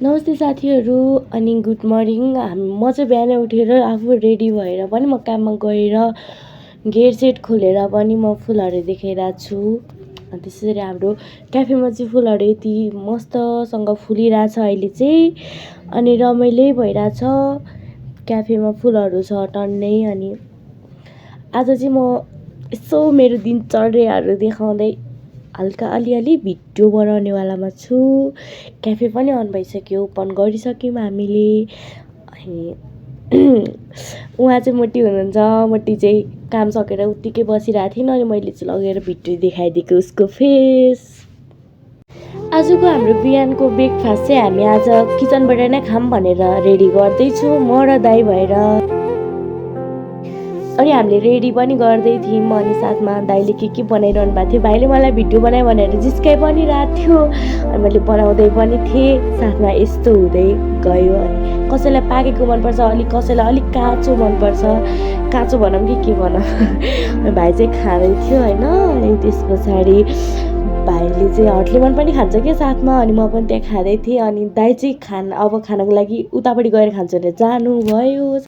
नमस्ते साथीहरू अनि गुड मर्निङ। म चाहिँ बिहानै उठेर आफू रेडी भएर पनि म काममा गएर गेट सेट खोलेर पनि म फुलहरू देखाइरहेको छु। अनि त्यसरी हाम्रो क्याफेमा चाहिँ फुलहरू यति मस्तसँग फुलिरहेछ अहिले चाहिँ, अनि रमाइलो भइरहेछ। क्याफेमा फुलहरू छ टन्नै। अनि आज चाहिँ म यसो मेरो दिनचर्याहरू देखाउँदै हल्का अलिअलि भिडियो बनाउनेवालामा छु। क्याफे पनि अन भइसक्यो, ओपन गरिसक्यौँ हामीले। अनि उहाँ चाहिँ मोटी हुनुहुन्छ। मोटी चाहिँ काम सकेर उत्तिकै बसिरहेको थिइन्, अनि मैले चाहिँ लगेर भिडियो देखाइदिएको उसको फेस। आजको हाम्रो बिहानको ब्रेकफास्ट चाहिँ हामी आज किचनबाट नै खाऊँ भनेर रेडी गर्दैछु, म र दाइ भएर। अनि हामीले रेडी पनि गर्दै थियौँ। अनि साथमा दाइले के बनाइरहनु भएको थियो। भाइले मलाई भिडियो बनायो भनेर जिस्काइ पनि रहेको थियो, अनि मैले बनाउँदै पनि थिएँ। साथमा यस्तो हुँदै गयो। अनि कसैलाई पाकेको मनपर्छ, कसैलाई अलिक काँचो मनपर्छ। काँचो भनौँ कि के भनौँ। भाइ चाहिँ खाँदै थियो होइन। अनि त्यस पछाडि भाइले चाहिँ हट लेमन पनि खान्छ क्या साथमा। अनि म पनि त्यहाँ खाँदै थिएँ। अनि दाइ चाहिँ खानको लागि उतापट्टि गएर खान्छ भनेर जानुभयो।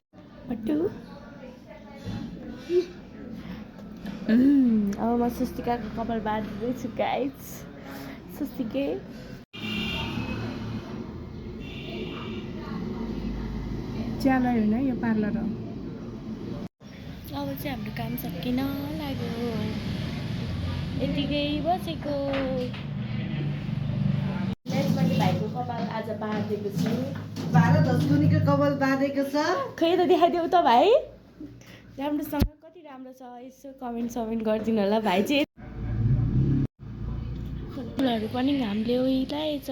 अब म सुस्तिकाको कपाल बाँधिँदैछु गाइज। सुस्तिके च्यालै होइन यो पार्लर हो। अब चाहिँ हाम्रो काम सकिन लाग्यो, यतिकै बसेको। मैले भाइको कपाल आज बाँधेको छु। भारत हस्कुनीको कपाल बाँधेको छ। खै त देखाइदेऊ त भाइ, राम्रोसँग कति राम्रो छ यसो कमेन्ट गरिदिनु होला। भाइ चाहिँ फुलहरू पनि घामले ओइलाएछ।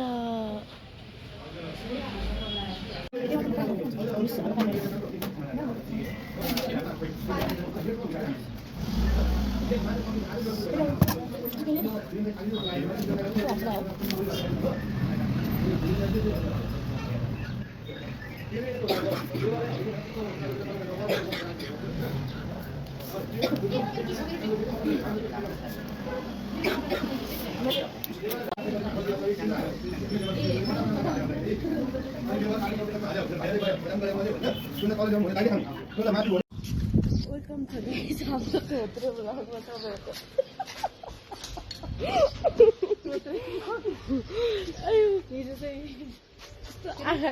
वेलकम छ गाइस हाम्रो थोत्रो ब्लगमा तपाईँहरूको।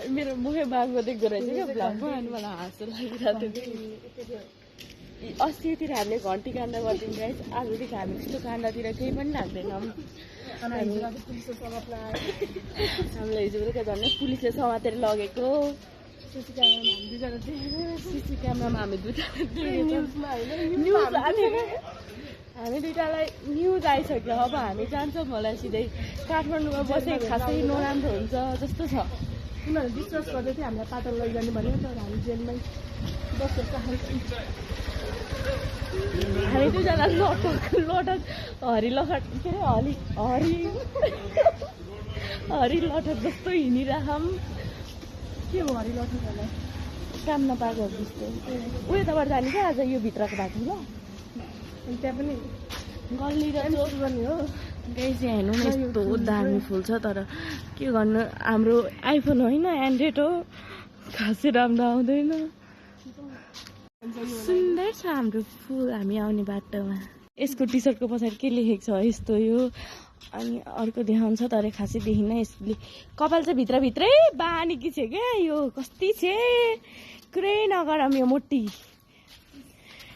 मेरो मुखै बाङ्गो देख्दो रहेछ क्या ब्लगमा। अनि मलाई हाँसो लागिरहेको थियो। अस्तितिर हामीले घन्टी काण्ड गर्थ्यौँ गाइस, आजदेखि हामी त्यस्तो काण्डतिर केही पनि लाग्दैन। हामीलाई हिजो बेलुका झन्डै पुलिसले समातेर लगेको। सिसी क्यामेरामा हामी दुईजना हामी दुईटालाई न्युज आइसक्यो। अब हामी जान्छौँ होला सिधै। काठमाडौँमा बसेको खासै नराम्रो हुन्छ जस्तो छ। उनीहरू विश्वास गर्दै थियो हामीलाई पातल लैजाने भन्यो, तर हामी जेलमै बसेर चाहन्छौँ। हामी दुईजना लटक हरि लखट के अरे हरि लटक जस्तो हिँडिरहौँ। के हो हरि लठकहरूलाई काम नपाएको जस्तो। उयो तबाट जाने क्या आज यो भित्रको बाटो ल। अनि त्यहाँ पनि गल्ली र गर्ने हो। गाई चाहिँ हेर्नु न यस्तो दामी फुल छ। तर के गर्नु, हाम्रो आइफोन होइन एन्ड्रोइड हो, खासै राम्रो आउँदैन। सुन्दर छ हाम्रो फुल। हामी आउने बाटोमा यसको टी सर्टको पछाडि के लेखेको छ यस्तो यो। अनि अर्को देखाउँछ तर खासै देखिन्न। यसले कपाल चाहिँ भित्रभित्रै बाँधेकी छ क्या। यो कस्ती छ कुरै नगरौँ। यो मोटी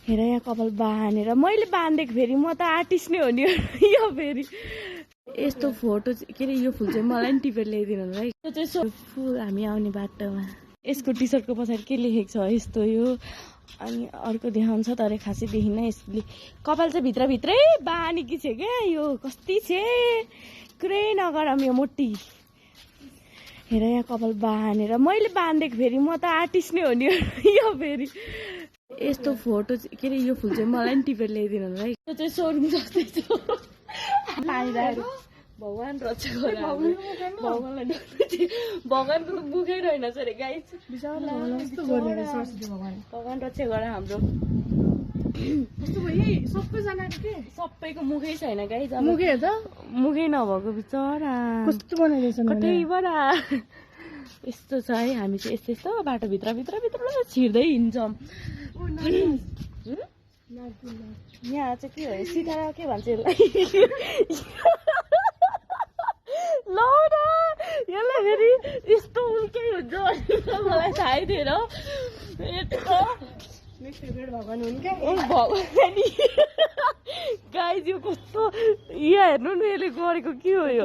हेर यहाँ कपाल बाँधेर मैले बाँधेको। फेरि म त आर्टिस्ट नै हो नि यो। फेरि यस्तो फोटो के अरे यो फुल चाहिँ मलाई पनि टिपेर ल्याइदिनु होला है। यो चाहिँ फुल हामी आउने बाटोमा यसको टी सर्टको पछाडि के लेखेको छ यस्तो यो। अनि अर्को देखाउँछ तर खासै देखिन्न। यसले कपाल चाहिँ भित्रभित्रै बाँधेकी छ क्या। यो कस्ती छ कुरै नगरौँ। यो मोटी हेर यहाँ कपाल बाँधेर मैले बाँधेको। फेरि म त आर्टिस्ट नै हो नि यो। फेरि यस्तो फोटो के अरे यो फुल चाहिँ मलाई पनि टिपेर ल्याइदिनु होला है। यो चाहिँ सोरुम जस्तै छ। भगवान् रक्षा गर। भगवान्लाई भगवान्को त मुखै रहेनछ अरे गाइस। भगवान् रक्षा गर हाम्रो। सबैको मुखै छैन गाइस। मुखै नभएको बिचरा कस्तो बनाइरहेछ कतैबाट यस्तो छ है, हामी चाहिँ यस्तो यस्तो बाटोभित्र छिर्दै हिँड्छौँ। यहाँ चाहिँ के हो सितारा के भन्छ यसलाई? ल न यसलाई फेरि यस्तो उल्कै हुन्छ मलाई थाहै थिएन। यस्तो भगवान् हुन् क्या भगवान् गाइज यो कस्तो यहाँ हेर्नु न यसले गरेको के हो यो?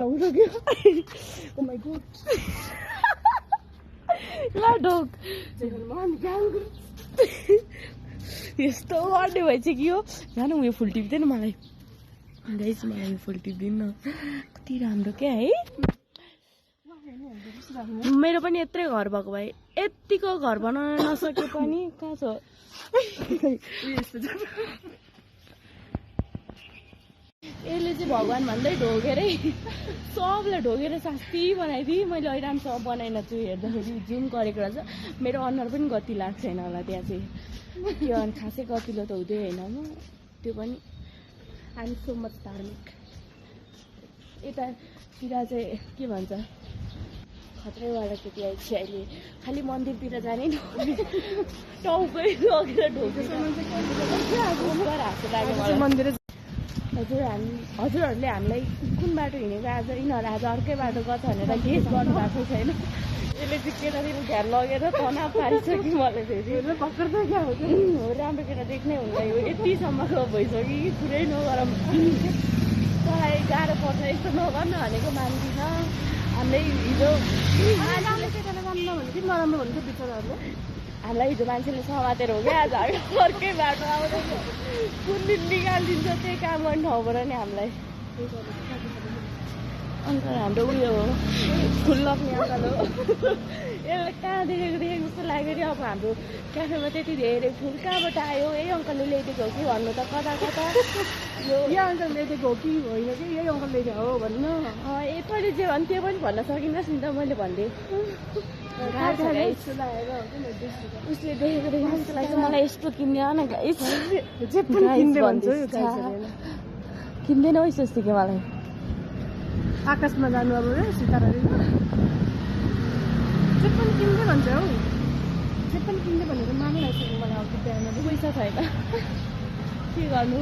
ला ढोक यस्तो गर्ने भइसक्यो। जानु उयो फुल टिप्दैन मलाई गाइज, मलाई यो फुल टिप्दिन कति राम्रो क्या है। मेरो पनि यत्रै घर भएको भए यतिको घर बनाउन नसके पनि कहाँ छ यसले चाहिँ भगवान् भन्दै ढोगेरै सबलाई ढोगेर शास्ति बनाइदिए। मैले अहिले राम्रोसँग बनाइन छु, हेर्दाखेरि जुम गरेको रहेछ। मेरो अनुहार पनि गति लाग्छ छैन होला त्यहाँ चाहिँ, त्यो अनि खासै गतिलो त हुँदै होइन म, त्यो पनि आइम सो मच धार्मिक। यतातिर चाहिँ के भन्छ खत्रै केटी आइछि अहिले, खालि मन्दिरतिर जाने टाउकै लगेर ढोकेर हाँसो लाग्यो मलाई। मन्दिर हजुरहरूले हामीलाई कुन बाटो हिँडेको आज, यिनीहरू आज अर्कै बाटो गछ भनेर गेस गर्नु भएको छैन। यसले चाहिँ केटातिर ध्यान लगेर तनाव पारिसक्यो मलाई फेरि। पक्रिँदै क्या हो राम्रो केटा देख्नै हुँदैन, यो यतिसम्मको भइसक्यो कि पुरै नगरौँ। तँलाई गाह्रो पर्छ यस्तो नगर्नु भनेको मान्दिनँ। हामीलाई हिजो राम्रो केटाले गर्नु नभनेको नराम्रो भनेको बिचराहरूले। हामीलाई हिजो मान्छेले समातेर हो क्या, आज हामी अर्कै बाटो आउँदैछ। कुन दिन निकालिदिन्छ त्यही काम गर्ने ठाउँबाट नि हामीलाई। अन्त हाम्रो उयो फुल लग्ने अङ्कल हो, यसलाई कहाँ देखेको जस्तो लाग्यो नि। अब हाम्रो क्याफेमा त्यति धेरै फुल कहाँबाट आयो, यही अङ्कलले ल्याइदिएको हो कि भन्नु त कता कता। यो अङ्कल ल्याइदिएको हो कि होइन कि यही अङ्कल ल्याइदिएको हो भन्नु। यसपालि जे भन् त्यो पनि भन्न सकिनुहोस् नि त, मैले भनिदिएँ। उसले देखेको जस्तो लाग्छ मलाई, यस्तो किन्दैन न गाइस, किन्दैन है जस्तो कि मलाई। आकाशमा जानु अब सिताराले जे पनि किन्दै भन्छ हौ, जे पनि किन्दै भनेर मानिरहेको मलाई अब बिहान पैसा छैन के गर्नु,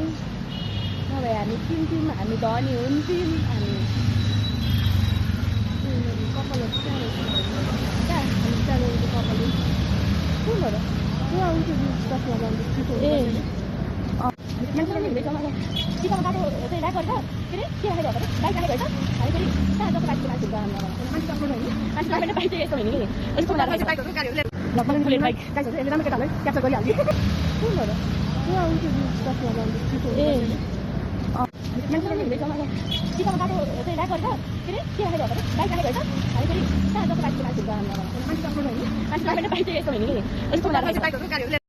नभए हामी किन्थ्यौँ, हामी धनी हुन्थ्यौँ। हामी कपालहरू कहाँ हामी जानेको कपाल कुनहरू त्यो आउँथ्यो दसमा जान्थ्यो। ए हिँड्दैछ मलाई सिधा बाटो चाहिँ राखेको के अरे के राखेको बाइक राखेको रहेछ। हामी फेरि कहाँ जस्तो बाइकको मान्छे मान्छे बाइक चाहिँ यस्तो हिँड्ने यस्तो राम्रो केटालाई क्याप्चर गरिहाल्थ्यो। कुनहरू त्यो आउँथ्यो दसमा जान्थ्यो। ए हिँड्दैछ मलाई सिधा बाटो चाहिँ राखेको के अरे के राखेको बाइक राखेको रहेछ। हामी फेरि कहाँ जस्तो बाइकको मान्छे मान्छे बाइक चाहिँ यस्तो हिँड्ने यस्तो